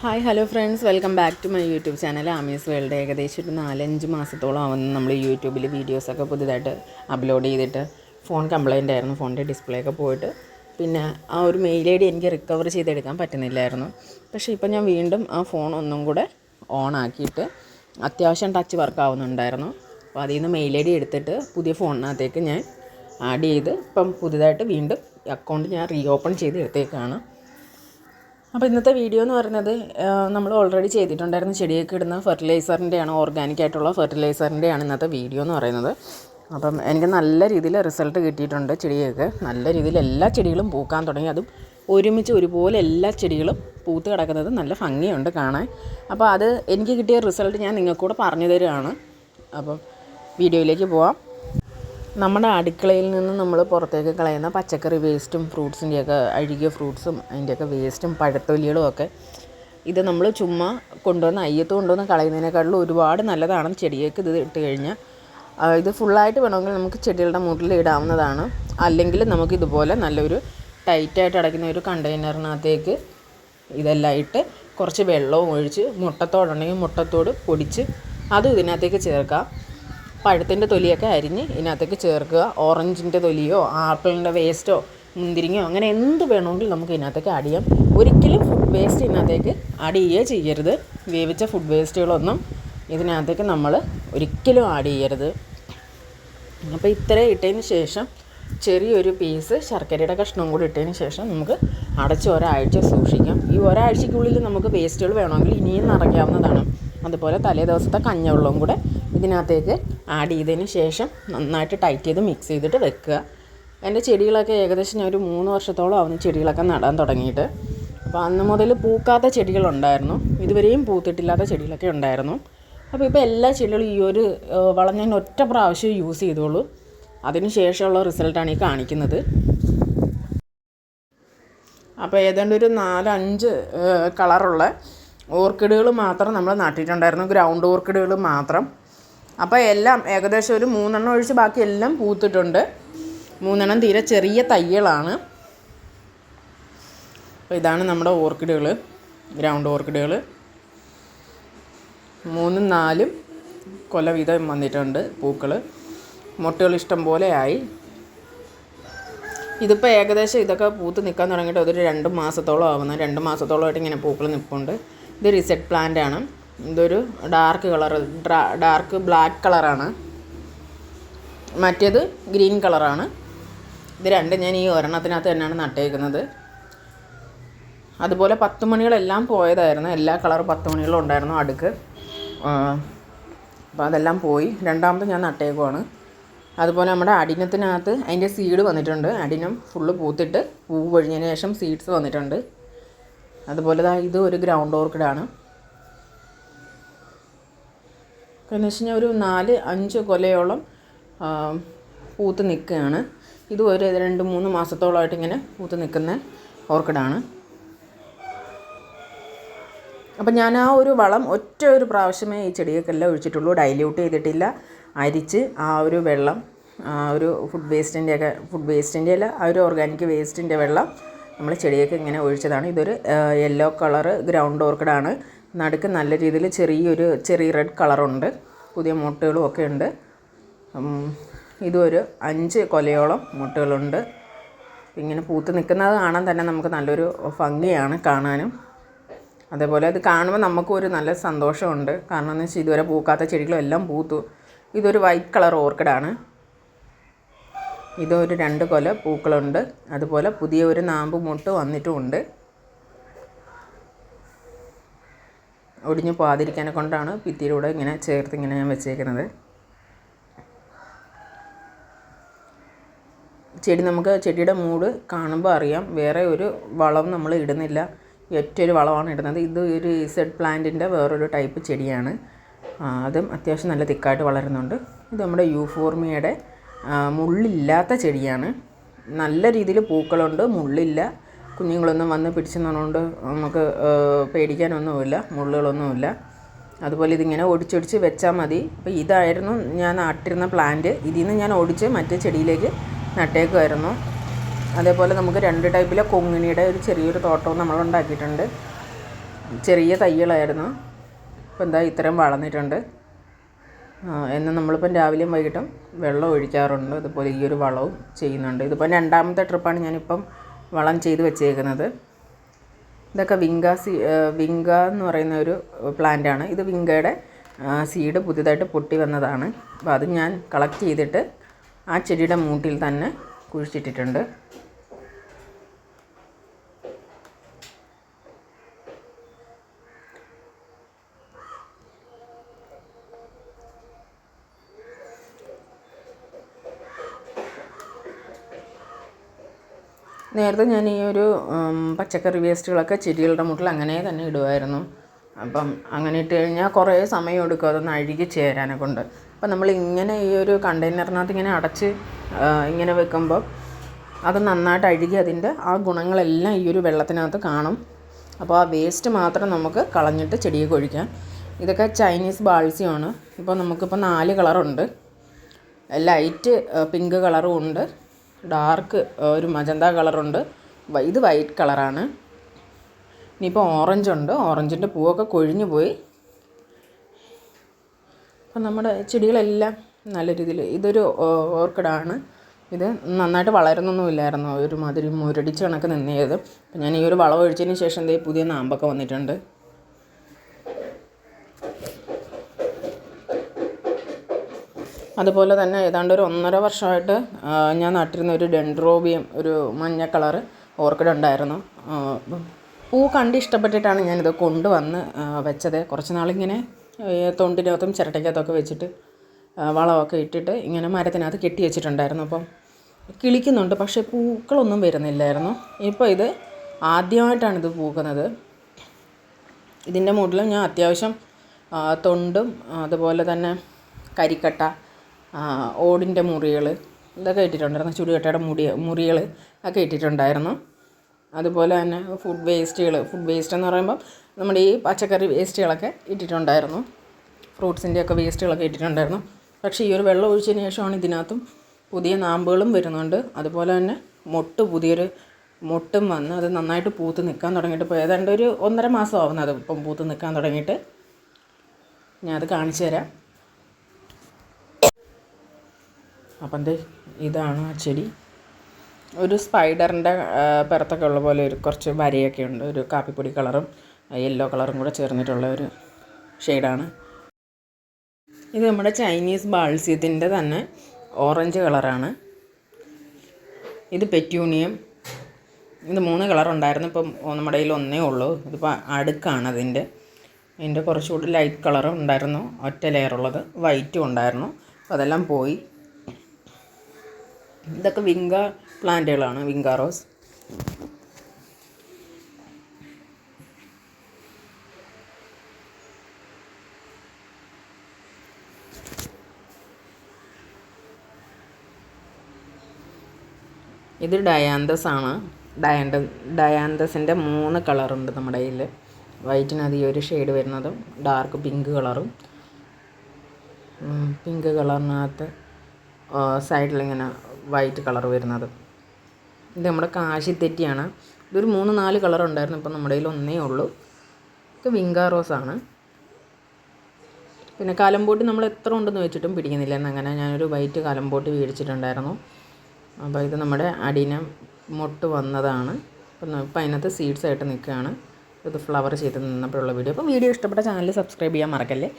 Hi hello friends, welcome back to my YouTube channel Ami's world. ഏകദേശം ഒരു 4-5 മാസത്തോളം ആവുന്നു നമ്മൾ യൂട്യൂബിൽ വീഡിയോസൊക്കെ പുതുതായിട്ട് അപ്ലോഡ് ചെയ്തിട്ട്. ഫോൺ കംപ്ലൈൻ്റ് ആയിരുന്നു, ഫോണിൻ്റെ ഡിസ്പ്ലേ ഒക്കെ പോയിട്ട് പിന്നെ ആ ഒരു മെയിൽ ഐ ഡി എനിക്ക് റിക്കവർ ചെയ്തെടുക്കാൻ പറ്റുന്നില്ലായിരുന്നു. പക്ഷേ ഇപ്പം ഞാൻ വീണ്ടും ആ ഫോൺ ഒന്നും കൂടെ ഓൺ ആക്കിയിട്ട് അത്യാവശ്യം ടച്ച് വർക്ക് ആവുന്നുണ്ടായിരുന്നു. അപ്പോൾ അതിൽ നിന്ന് മെയിൽ ഐ ഡി എടുത്തിട്ട് പുതിയ ഫോണിനകത്തേക്ക് ഞാൻ ആഡ് ചെയ്ത് ഇപ്പം പുതുതായിട്ട് വീണ്ടും അക്കൗണ്ട് ഞാൻ റീ ഓപ്പൺ ചെയ്ത് എടുത്തേക്കാണ്. അപ്പോൾ ഇന്നത്തെ വീഡിയോ എന്ന് പറയുന്നത് നമ്മൾ ഓൾറെഡി ചെയ്തിട്ടുണ്ടായിരുന്ന ചെടിയൊക്കെ ഇടുന്ന ഫെർട്ടിലൈസറിൻ്റെയാണ്, ഓർഗാനിക് ആയിട്ടുള്ള ഫെർട്ടിലൈസറിൻ്റെയാണ് ഇന്നത്തെ വീഡിയോ എന്ന് പറയുന്നത്. അപ്പം എനിക്ക് നല്ല രീതിയിൽ റിസൾട്ട് കിട്ടിയിട്ടുണ്ട്. ചെടിയൊക്കെ നല്ല രീതിയിൽ എല്ലാ ചെടികളും പൂക്കാൻ തുടങ്ങി. അതും ഒരുമിച്ച് ഒരുപോലെ എല്ലാ ചെടികളും പൂത്ത് കിടക്കുന്നത് നല്ല ഭംഗിയുണ്ട് കാണാൻ. അപ്പോൾ അത് എനിക്ക് കിട്ടിയ റിസൾട്ട് ഞാൻ നിങ്ങൾക്കൂടെ പറഞ്ഞു തരുകയാണ്. അപ്പം വീഡിയോയിലേക്ക് പോവാം. നമ്മുടെ അടുക്കളയിൽ നിന്ന് നമ്മൾ പുറത്തേക്ക് കളയുന്ന പച്ചക്കറി വേസ്റ്റും ഫ്രൂട്ട്സിൻ്റെയൊക്കെ അഴുകിയ ഫ്രൂട്ട്സും അതിൻ്റെയൊക്കെ വേസ്റ്റും പഴത്തൊലികളും ഒക്കെ ഇത് നമ്മൾ ചുമ്മാ കൊണ്ടുവന്ന് അയ്യത്ത് കൊണ്ടുവന്ന് കളയുന്നതിനേക്കാളും ഒരുപാട് നല്ലതാണ് ചെടിയേക്ക് ഇത് ഇട്ട് കഴിഞ്ഞാൽ. ഇത് ഫുള്ളായിട്ട് വേണമെങ്കിൽ നമുക്ക് ചെടികളുടെ മുകളിൽ ഇടാവുന്നതാണ്. അല്ലെങ്കിൽ നമുക്ക് ഇതുപോലെ നല്ലൊരു ടൈറ്റായിട്ട് അടയ്ക്കുന്ന ഒരു കണ്ടെയ്നറിനകത്തേക്ക് ഇതെല്ലാം ഇട്ട് കുറച്ച് വെള്ളവും ഒഴിച്ച് മുട്ടത്തോടുണ്ടെങ്കിൽ മുട്ടത്തോട് പൊടിച്ച് അതും ഇതിനകത്തേക്ക് ചേർക്കാം. പഴത്തിൻ്റെ തൊലിയൊക്കെ അരിഞ്ഞ് ഇതിനകത്തേക്ക് ചേർക്കുക. ഓറഞ്ചിൻ്റെ തൊലിയോ ആപ്പിളിൻ്റെ വേസ്റ്റോ മുന്തിരിങ്ങയോ അങ്ങനെ എന്ത് വേണമെങ്കിലും നമുക്ക് ഇതിനകത്തേക്ക് ആഡ് ചെയ്യാം. ഒരിക്കലും ഫുഡ് വേസ്റ്റ് ഇതിനകത്തേക്ക് ആഡ് ചെയ്യുകയോ ചെയ്യരുത്. വേവിച്ച ഫുഡ് വേസ്റ്റുകളൊന്നും ഇതിനകത്തേക്ക് നമ്മൾ ഒരിക്കലും ആഡ് ചെയ്യരുത്. അപ്പോൾ ഇത്രയും ഇട്ടതിന് ശേഷം ചെറിയൊരു പീസ് ശർക്കരയുടെ കഷ്ണവും കൂടി ഇട്ടതിന് ശേഷം നമുക്ക് അടച്ച് ഒരാഴ്ച സൂക്ഷിക്കാം. ഈ ഒരാഴ്ചയ്ക്കുള്ളിൽ നമുക്ക് വേസ്റ്റുകൾ വേണമെങ്കിൽ ഇനിയും നിറയ്ക്കാവുന്നതാണ്. അതുപോലെ തലേ ദിവസത്തെ കഞ്ഞവെള്ളവും കൂടെ ഇതിനകത്തേക്ക് ആഡ് ചെയ്തതിന് ശേഷം നന്നായിട്ട് ടൈറ്റ് ചെയ്ത് മിക്സ് ചെയ്തിട്ട് വെക്കുക. എൻ്റെ ചെടികളൊക്കെ ഏകദേശം ഞാൻ ഒരു 3 വർഷത്തോളം ആവുന്ന ചെടികളൊക്കെ നടാൻ തുടങ്ങിയിട്ട്. അപ്പോൾ അന്ന് മുതൽ പൂക്കാത്ത ചെടികളുണ്ടായിരുന്നു, ഇതുവരെയും പൂത്തിട്ടില്ലാത്ത ചെടികളൊക്കെ ഉണ്ടായിരുന്നു. അപ്പോൾ ഇപ്പോൾ എല്ലാ ചെടികളും ഈ ഒരു വളം ഞാൻ ഒറ്റ പ്രാവശ്യം യൂസ് ചെയ്തോളൂ. അതിന് ശേഷമുള്ള റിസൾട്ടാണ് ഈ കാണിക്കുന്നത്. അപ്പോൾ ഏതാണ്ട് ഒരു 4-5 കളറുള്ള ഓർക്കിഡുകൾ മാത്രം നമ്മൾ നട്ടിട്ടുണ്ടായിരുന്നു, ഗ്രൗണ്ട് ഓർക്കിഡുകൾ മാത്രം. അപ്പോൾ എല്ലാം ഏകദേശം ഒരു 3 എണ്ണം ഒഴിച്ച് ബാക്കി എല്ലാം പൂത്തിട്ടുണ്ട്. 3 എണ്ണം തീരെ ചെറിയ തൈകളാണ്. അപ്പോൾ ഇതാണ് നമ്മുടെ ഓർക്കിഡുകൾ, ഗ്രൗണ്ട് ഓർക്കിഡുകൾ. 3-4 കൊല വീതം വന്നിട്ടുണ്ട് പൂക്കൾ. മുട്ടകൾ ഇഷ്ടം പോലെ ആയി. ഇതിപ്പോൾ ഏകദേശം ഇതൊക്കെ പൂത്ത് നിൽക്കാൻ തുടങ്ങിയിട്ട് അതൊരു 2 മാസത്തോളം ആവുന്നു. 2 മാസത്തോളമായിട്ട് ഇങ്ങനെ പൂക്കൾ നിൽപ്പുണ്ട്. ഇത് റിസെറ്റ് പ്ലാന്റ് ആണ്. ഇതൊരു ഡാർക്ക് ബ്ലാക്ക് കളറാണ്, മറ്റേത് ഗ്രീൻ കളറാണ്. ഇത് രണ്ടും ഞാൻ ഈ ഒരെണ്ണത്തിനകത്ത് തന്നെയാണ് നട്ടേക്കുന്നത്. അതുപോലെ 10 മണികളെല്ലാം പോയതായിരുന്നു, എല്ലാ കളർ 10 മണികളും ഉണ്ടായിരുന്നു അടുക്ക്. അപ്പോൾ അതെല്ലാം പോയി. രണ്ടാമത് ഞാൻ നട്ടേക്കുവാണ്. അതുപോലെ നമ്മുടെ അടിനത്തിനകത്ത് അതിൻ്റെ സീഡ് വന്നിട്ടുണ്ട്. അടിനം ഫുള്ള് പൂത്തിട്ട് പൂവ് പൊഴിഞ്ഞതിന് ശേഷം സീഡ്സ് വന്നിട്ടുണ്ട്. അതുപോലെ ഇത് ഒരു ഗ്രൗണ്ട് ഓർക്കിഡാണ്. എന്ന് വെച്ച് കഴിഞ്ഞാൽ ഒരു 4-5 കൊലയോളം പൂത്ത് നിൽക്കുകയാണ്. ഇത് ഒരു 2-3 മാസത്തോളമായിട്ട് ഇങ്ങനെ പൂത്ത് നിൽക്കുന്ന ഓർക്കിഡാണ്. അപ്പം ഞാൻ ആ ഒരു വളം ഒറ്റ ഒരു പ്രാവശ്യമേ ഈ ചെടികൾക്കെല്ലാം ഒഴിച്ചിട്ടുള്ളൂ. ഡൈല്യൂട്ട് ചെയ്തിട്ടില്ല. അരിച്ച് ആ ഒരു വെള്ളം, ആ ഒരു ഫുഡ് വേസ്റ്റിൻ്റെ അല്ല, ആ ഒരു ഓർഗാനിക് വേസ്റ്റിൻ്റെ വെള്ളം നമ്മൾ ചെടിയൊക്കെ ഇങ്ങനെ ഒഴിച്ചതാണ്. ഇതൊരു യെല്ലോ കളറ് ഗ്രൗണ്ട് ഓർക്കിഡാണ്. നടുക്ക് നല്ല രീതിയിൽ ചെറിയ റെഡ് കളറുണ്ട്. പുതിയ മുട്ടകളും ഒക്കെ ഉണ്ട്. ഇതൊരു 5 കൊലയോളം മുട്ടകളുണ്ട്. ഇങ്ങനെ പൂത്ത് നിൽക്കുന്നത് കാണാൻ തന്നെ നമുക്ക് നല്ലൊരു ഭംഗിയാണ് കാണാനും. അതേപോലെ അത് കാണുമ്പോൾ നമുക്കും ഒരു നല്ല സന്തോഷമുണ്ട്. കാരണം എന്ന് വെച്ചാൽ ഇതുവരെ പൂക്കാത്ത ചെടികളും എല്ലാം പൂത്തു. ഇതൊരു വൈറ്റ് കളർ ഓർക്കിഡാണ്. ഇതൊരു 2 കൊല പൂക്കളുണ്ട്. അതുപോലെ പുതിയ ഒരു നാമ്പ് മുട്ട് വന്നിട്ടുമുണ്ട്. ഒടിഞ്ഞു പോകാതിരിക്കാനെ കൊണ്ടാണ് ഭിത്തിയിലൂടെ ഇങ്ങനെ ചേർത്ത് ഇങ്ങനെ ഞാൻ വെച്ചേക്കുന്നത്. നമുക്ക് ചെടിയുടെ മൂട് കാണുമ്പോൾ അറിയാം. വേറെ ഒരു വളം നമ്മൾ ഇടുന്നില്ല, ഒറ്റൊരു വളമാണ് ഇടുന്നത്. ഇത് ഒരു ഇസഡ് പ്ലാന്റിൻ്റെ വേറൊരു ടൈപ്പ് ചെടിയാണ്. അതും അത്യാവശ്യം നല്ല തിക്കായിട്ട് വളരുന്നുണ്ട്. ഇത് നമ്മുടെ യൂഫോർമിയയുടെ മുള്ളില്ലാത്ത ചെടിയാണ്. നല്ല രീതിയിൽ പൂക്കളുണ്ട്, മുള്ളില്ല. കുഞ്ഞുങ്ങളൊന്നും വന്ന് പിടിച്ചെന്നുകൊണ്ട് നമുക്ക് പേടിക്കാനൊന്നുമില്ല, മുള്ളുകളൊന്നുമില്ല. അതുപോലെ ഇതിങ്ങനെ ഒടിച്ചൊടിച്ച് വെച്ചാൽ മതി. അപ്പോൾ ഇതായിരുന്നു ഞാൻ നട്ടിരുന്ന പ്ലാന്റ്. ഇതിൽ നിന്ന് ഞാൻ ഒടിച്ച് മറ്റേ ചെടിയിലേക്ക് നട്ടേക്കുമായിരുന്നു. അതേപോലെ നമുക്ക് 2 ടൈപ്പിലെ കൊങ്ങിണിയുടെ ഒരു ചെറിയൊരു തോട്ടവും നമ്മളുണ്ടാക്കിയിട്ടുണ്ട്. ചെറിയ തൈകളായിരുന്നു. ഇപ്പോൾ എന്താ ഇത്രയും വളർന്നിട്ടുണ്ട്. എന്ന് നമ്മളിപ്പം രാവിലെയും വൈകിട്ടും വെള്ളം ഒഴിക്കാറുണ്ട്. അതുപോലെ ഈ ഒരു വളവും ചെയ്യുന്നുണ്ട്. ഇതിപ്പം രണ്ടാമത്തെ ട്രിപ്പാണ് ഞാനിപ്പം വളം ചെയ്ത് വെച്ചേക്കുന്നത്. ഇതൊക്കെ വിങ്ക എന്ന് പറയുന്ന ഒരു പ്ലാന്റാണ്. ഇത് വിങ്കയുടെ സീഡ് പുതിയതായിട്ട് പൊട്ടി വന്നതാണ്. അപ്പോൾ അത് ഞാൻ കളക്ട് ചെയ്തിട്ട് ആ ചെടിയുടെ മൂട്ടിൽ തന്നെ കുഴിച്ചിട്ടിട്ടുണ്ട്. നേരത്തെ ഞാൻ ഈ ഒരു പച്ചക്കറി വേസ്റ്റുകളൊക്കെ ചെടികളുടെ മുട്ടിൽ അങ്ങനെ തന്നെ ഇടുമായിരുന്നു. അപ്പം അങ്ങനെ ഇട്ട് കഴിഞ്ഞാൽ കുറേ സമയം എടുക്കും അതൊന്ന് അഴുകി ചേരാനെ കൊണ്ട്. അപ്പം നമ്മളിങ്ങനെ ഈ ഒരു കണ്ടെയ്നറിനകത്ത് ഇങ്ങനെ അടച്ച് ഇങ്ങനെ വെക്കുമ്പോൾ അത് നന്നായിട്ട് അഴുകി അതിൻ്റെ ആ ഗുണങ്ങളെല്ലാം ഈ ഒരു വെള്ളത്തിനകത്ത് കാണും. അപ്പോൾ ആ വേസ്റ്റ് മാത്രം നമുക്ക് കളഞ്ഞിട്ട് ചെടിയൊക്കെ ഒഴിക്കാം. ഇതൊക്കെ ചൈനീസ് ബാൾസിയാണ്. ഇപ്പോൾ നമുക്കിപ്പോൾ 4 കളറുണ്ട്. ലൈറ്റ് പിങ്ക് കളറും ഉണ്ട്, ഡാർക്ക് ഒരു മജന്ത കളറുണ്ട്, ഇത് വൈറ്റ് കളറാണ്. ഇനിയിപ്പോൾ ഓറഞ്ചുണ്ട്. ഓറഞ്ചിൻ്റെ പൂവൊക്കെ കൊഴിഞ്ഞു പോയി. അപ്പം നമ്മുടെ ചെടികളെല്ലാം നല്ല രീതിയിൽ, ഇതൊരു ഓർക്കിഡാണ്. ഇത് നന്നായിട്ട് വളരുന്നൊന്നുമില്ലായിരുന്നു, ഒരുമാതിരി മുരടിച്ച് കണക്ക് നിന്നത്. അപ്പം ഞാൻ ഈ ഒരു വളം ഒഴിച്ചതിന് ശേഷം ദേ പുതിയ നാമ്പൊക്കെ വന്നിട്ടുണ്ട്. അതുപോലെ തന്നെ ഏതാണ്ട് ഒരു 1.5 വർഷമായിട്ട് ഞാൻ നട്ടിരുന്ന ഒരു ഡെൻഡ്രോബിയം, ഒരു മഞ്ഞ കളറ് ഓർക്കിഡ് ഉണ്ടായിരുന്നു. പൂ കണ്ട് ഇഷ്ടപ്പെട്ടിട്ടാണ് ഞാനിത് കൊണ്ടുവന്ന് വെച്ചത്. കുറച്ച് നാളിങ്ങനെ തൊണ്ടിനകത്തും ചിരട്ടയ്ക്കകത്തൊക്കെ വെച്ചിട്ട് വളമൊക്കെ ഇട്ടിട്ട് ഇങ്ങനെ മരത്തിനകത്ത് കെട്ടി വെച്ചിട്ടുണ്ടായിരുന്നു. അപ്പം കിളിക്കുന്നുണ്ട്, പക്ഷേ പൂക്കളൊന്നും വരുന്നില്ലായിരുന്നു. ഇപ്പോൾ ഇത് ആദ്യമായിട്ടാണിത് പൂക്കുന്നത്. ഇതിൻ്റെ മുകളിലും ഞാൻ അത്യാവശ്യം തൊണ്ടും അതുപോലെ തന്നെ കരിക്കട്ട, ഓടിൻ്റെ മുറികൾ ഇതൊക്കെ ഇട്ടിട്ടുണ്ടായിരുന്നു. ചുടുകട്ടയുടെ മുറികൾ ഒക്കെ ഇട്ടിട്ടുണ്ടായിരുന്നു. അതുപോലെ തന്നെ ഫുഡ് വേസ്റ്റ് എന്ന് പറയുമ്പം നമ്മുടെ ഈ പച്ചക്കറി വേസ്റ്റുകളൊക്കെ ഇട്ടിട്ടുണ്ടായിരുന്നു. ഫ്രൂട്ട്സിൻ്റെയൊക്കെ വേസ്റ്റുകളൊക്കെ ഇട്ടിട്ടുണ്ടായിരുന്നു. പക്ഷേ ഈ ഒരു വെള്ളം ഒഴിച്ചതിന് ശേഷമാണ് ഇതിനകത്തും പുതിയ നാമ്പുകളും വരുന്നുണ്ട്. അതുപോലെ തന്നെ പുതിയൊരു മൊട്ടും വന്ന് അത് നന്നായിട്ട് പൂത്ത് നിൽക്കാൻ തുടങ്ങിയിട്ട് ഇപ്പോൾ ഏതാണ്ട് ഒരു 1.5 മാസം ആവുന്നത് ഇപ്പം പൂത്ത് നിൽക്കാൻ തുടങ്ങിയിട്ട്. ഞാനത് കാണിച്ചു തരാം. അപ്പം ഇതാണ് ആ ചെടി. ഒരു സ്പൈഡറിൻ്റെ പിറത്തൊക്കെ ഉള്ള പോലെ ഒരു കുറച്ച് വരയൊക്കെ ഉണ്ട്. ഒരു കാപ്പിപ്പൊടി കളറും യെല്ലോ കളറും കൂടെ ചേർന്നിട്ടുള്ള ഒരു ഷെയ്ഡാണ് ഇത്. നമ്മുടെ ചൈനീസ് ബാൾസ്യത്തിൻ്റെ തന്നെ ഓറഞ്ച് കളറാണ്. ഇത് പെറ്റ്യൂണിയം. ഇത് 3 കളറുണ്ടായിരുന്നു. ഇപ്പം നമ്മുടെ കയ്യിൽ ഒന്നേ ഉള്ളൂ. ഇതിപ്പോൾ അടുക്കാണ് ഇതിൻ്റെ കുറച്ചുകൂടി ലൈറ്റ് കളറും ഉണ്ടായിരുന്നു, ഒറ്റ ലെയറുള്ളത്. വൈറ്റും ഉണ്ടായിരുന്നു. അപ്പോൾ അതെല്ലാം പോയി. ഇതൊക്കെ വിങ്ക പ്ലാന്റുകളാണ്, വിങ്ക റോസ്. ഇത് ഡയാന്തസ് ആണ്. ഡയാന്തസിൻ്റെ 3 കളറുണ്ട് നമ്മുടെ കയ്യിൽ. വൈറ്റിനകത്ത് ഈ ഒരു ഷെയ്ഡ് വരുന്നതും ഡാർക്ക് പിങ്ക് കളറും, പിങ്ക് കളറിനകത്ത് സൈഡിലിങ്ങനെ വൈറ്റ് കളർ വരുന്നത്. ഇത് നമ്മുടെ കാശിത്തെറ്റിയാണ്. ഇതൊരു 3-4 കളറുണ്ടായിരുന്നു. ഇപ്പം നമ്മുടെ കയ്യിൽ ഒന്നേ ഉള്ളൂ. ഇത് വിങ്ക റോസാണ്. പിന്നെ കാലംപോട്ടി നമ്മൾ എത്ര ഉണ്ടെന്ന് വെച്ചിട്ടും പിടിക്കുന്നില്ല. അങ്ങനെ ഞാനൊരു വൈറ്റ് കാലംപോട്ടി മേടിച്ചിട്ടുണ്ടായിരുന്നു. അപ്പോൾ ഇത് നമ്മുടെ അടിന മൊട്ട് വന്നതാണ്. അപ്പം അതിനകത്ത് സീഡ്സ് ആയിട്ട് നിൽക്കുകയാണ്. ഇത് ഫ്ലവർ ചെയ്ത് നിന്നപ്പോഴുള്ള വീഡിയോ. അപ്പോൾ വീഡിയോ ഇഷ്ടപ്പെട്ട ചാനൽ സബ്സ്ക്രൈബ് ചെയ്യാൻ മറക്കല്ലേ.